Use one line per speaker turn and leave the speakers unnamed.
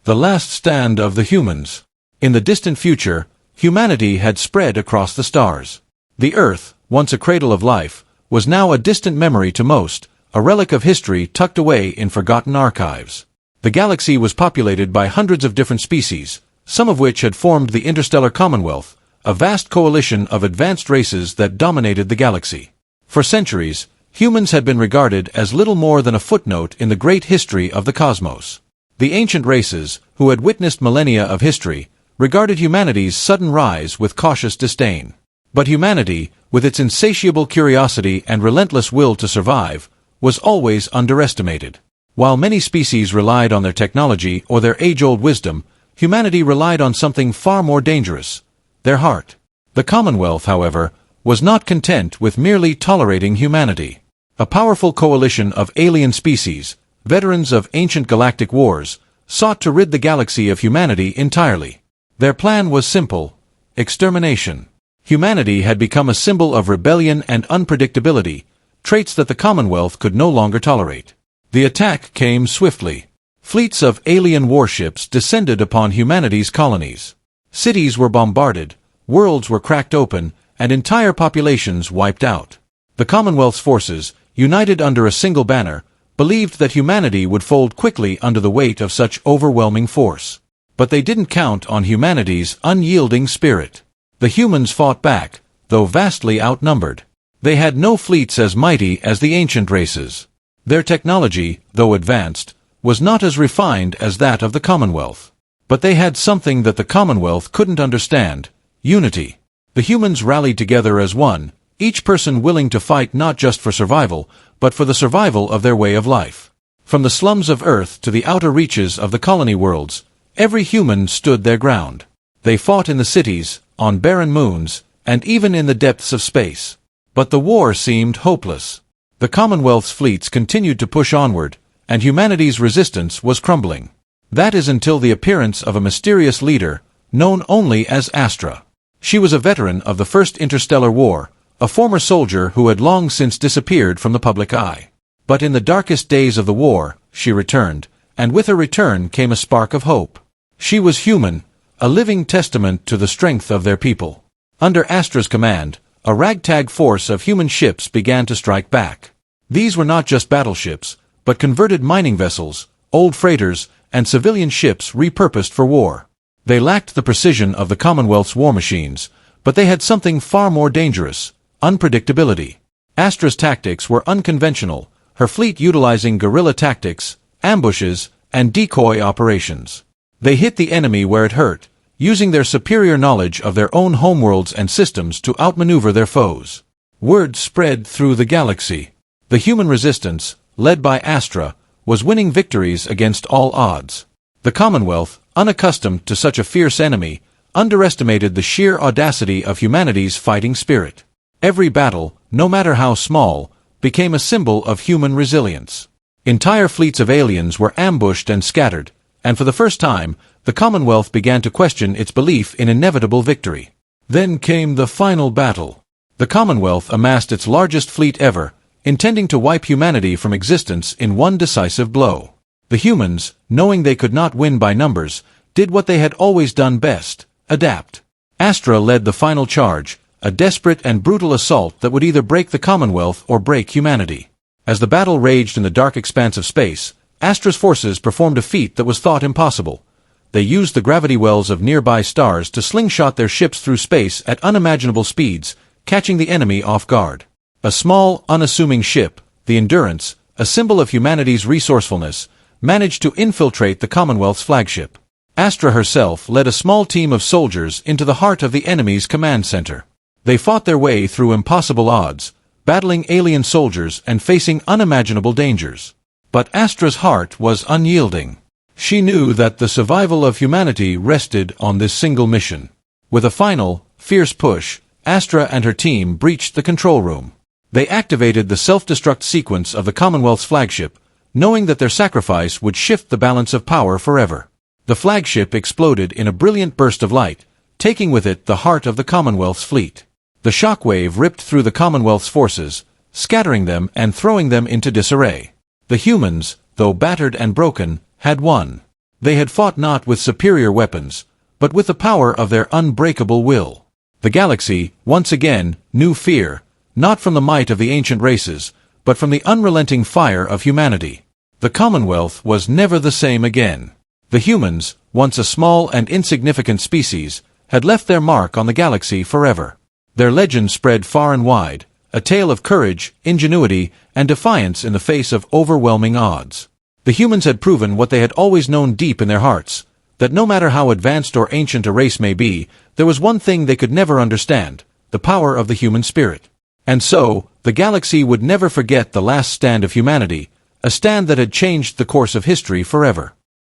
The last stand of the humans. In the distant future, humanity had spread across the stars. The Earth, once a cradle of life, was now a distant memory to most, a relic of history tucked away in forgotten archives. The galaxy was populated by hundreds of different species, some of which had formed the interstellar Commonwealth, a vast coalition of advanced races that dominated the galaxy. For centuries, humans had been regarded as little more than a footnote in the great history of the cosmos. The ancient races, who had witnessed millennia of history, regarded humanity's sudden rise with cautious disdain. But humanity, with its insatiable curiosity and relentless will to survive, was always underestimated. While many species relied on their technology or their age-old wisdom, humanity relied on something far more dangerous: their heart. The Commonwealth, however, was not content with merely tolerating humanity. A powerful coalition of alien species, veterans of ancient galactic wars, sought to rid the galaxy of humanity entirely. Their plan was simple: extermination. Humanity had become a symbol of rebellion and unpredictability, traits that the Commonwealth could no longer tolerate. The attack came swiftly. Fleets of alien warships descended upon humanity's colonies. Cities were bombarded, worlds were cracked open, and entire populations wiped out. The Commonwealth's forces, united under a single banner, believed that humanity would fold quickly under the weight of such overwhelming force. But they didn't count on humanity's unyielding spirit. The humans fought back, though vastly outnumbered. They had no fleets as mighty as the ancient races. Their technology, though advanced, was not as refined as that of the Commonwealth. But they had something that the Commonwealth couldn't understand: unity. The humans rallied together as one, each person willing to fight not just for survival, but for the survival of their way of life. From the slums of Earth to the outer reaches of the colony worlds, every human stood their ground. They fought in the cities, on barren moons, and even in the depths of space. But the war seemed hopeless. The Commonwealth's fleets continued to push onward, and humanity's resistance was crumbling. That is until the appearance of a mysterious leader, known only as Astra. She was a veteran of the First Interstellar War, a former soldier who had long since disappeared from the public eye. But in the darkest days of the war, she returned, and with her return came a spark of hope. She was human, a living testament to the strength of their people. Under Astra's command, a ragtag force of human ships began to strike back. These were not just battleships, but converted mining vessels, old freighters, and civilian ships repurposed for war. They lacked the precision of the Commonwealth's war machines, but they had something far more dangerous: unpredictability. Astra's tactics were unconventional, her fleet utilizing guerrilla tactics, ambushes, and decoy operations. They hit the enemy where it hurt, using their superior knowledge of their own homeworlds and systems to outmaneuver their foes. Word spread through the galaxy. The human resistance, led by Astra, was winning victories against all odds. The Commonwealth, unaccustomed to such a fierce enemy, underestimated the sheer audacity of humanity's fighting spirit. Every battle, no matter how small, became a symbol of human resilience. Entire fleets of aliens were ambushed and scattered, and for the first time, the Commonwealth began to question its belief in inevitable victory. Then came the final battle. The Commonwealth amassed its largest fleet ever, intending to wipe humanity from existence in one decisive blow. The humans, knowing they could not win by numbers, did what they had always done best: adapt. Astra led the final charge, a desperate and brutal assault that would either break the Commonwealth or break humanity. As the battle raged in the dark expanse of space, Astra's forces performed a feat that was thought impossible. They used the gravity wells of nearby stars to slingshot their ships through space at unimaginable speeds, catching the enemy off guard. A small, unassuming ship, the Endurance, a symbol of humanity's resourcefulness, managed to infiltrate the Commonwealth's flagship. Astra herself led a small team of soldiers into the heart of the enemy's command center. They fought their way through impossible odds, battling alien soldiers and facing unimaginable dangers. But Astra's heart was unyielding. She knew that the survival of humanity rested on this single mission. With a final, fierce push, Astra and her team breached the control room. They activated the self-destruct sequence of the Commonwealth's flagship, knowing that their sacrifice would shift the balance of power forever. The flagship exploded in a brilliant burst of light, taking with it the heart of the Commonwealth's fleet. The shockwave ripped through the Commonwealth's forces, scattering them and throwing them into disarray. The humans, though battered and broken, had won. They had fought not with superior weapons, but with the power of their unbreakable will. The galaxy, once again, knew fear, not from the might of the ancient races, but from the unrelenting fire of humanity. The Commonwealth was never the same again. The humans, once a small and insignificant species, had left their mark on the galaxy forever. Their legend spread far and wide, a tale of courage, ingenuity, and defiance in the face of overwhelming odds. The humans had proven what they had always known deep in their hearts, that no matter how advanced or ancient a race may be, there was one thing they could never understand: the power of the human spirit. And so, the galaxy would never forget the last stand of humanity, a stand that had changed the course of history forever.